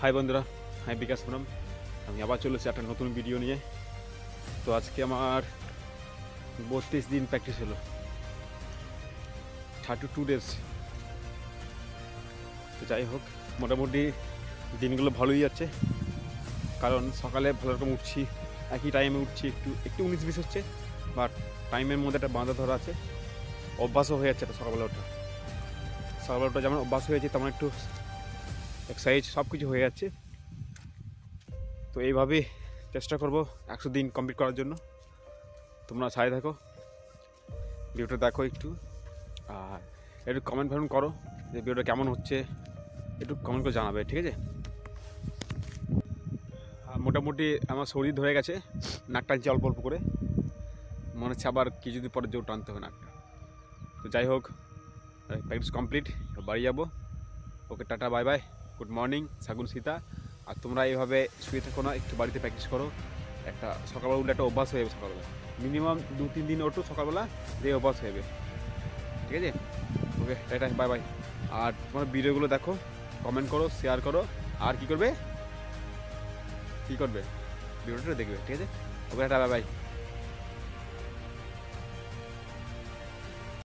High বন্ধুরা, high বিকাশ প্রণাম। আমি আবার চলেছি একটা নতুন ভিডিও নিয়ে। তো আজকে আমার 32 দিন প্র্যাকটিস হলো, 32 ডেজ। তো যাই হোক, মোটামুটি দিনগুলো ভালোই যাচ্ছে, কারণ সকালে ভালো রকম উঠছি, একই টাইমে উঠছি। একটু 19-20 হচ্ছে, বাট টাইমের মধ্যে একটা বাঁধা ধরা আছে। অভ্যাসও হয়ে যাচ্ছে একটা সকালবেলা ওঠা যেমন অভ্যাস হয়েছে, তেমন একটু এক্সারসাইজ সব কিছু হয়ে যাচ্ছে। তো এইভাবে চেষ্টা করব 100 দিন কমপ্লিট করার জন্য। তোমরা সাথে থাকো, ভিডিওটা দেখো একটু, আর একটু কমেন্ট করো যে ভিডিওটা কেমন হচ্ছে, একটু কমেন্ট করে জানাবে, ঠিক আছে? মোটামুটি আমার শরীর ধরে গেছে, নাক টানছি অল্প অল্প করে, মনে হচ্ছে আবার কিছুদিন পরে জোর টানতে হবে নাকটা। তো যাই হোক, প্র্যাকটিস কমপ্লিট, বাড়ি যাবো। Okay, tata, bye bye, good morning, Sagun Sita. আর তোমরা এইভাবে শুয়ে থাকো না, একটু বাড়িতে প্র্যাকটিস করো। একটা সকালবেলা উঠলে একটা অভ্যাস হয়ে যাবে, সকালবেলা মিনিমাম 2-3 দিন ওঠো সকালবেলা, দিয়ে অভ্যাস হয়ে যাবে, ঠিক আছে? ওকে, টাটা, বাই বাই। আর তোমার ভিডিওগুলো দেখো, কমেন্ট করো, শেয়ার করো, আর কী করবে ভিডিওটা দেখবে, ঠিক আছে? ওকে, টাটা, বাই বাই।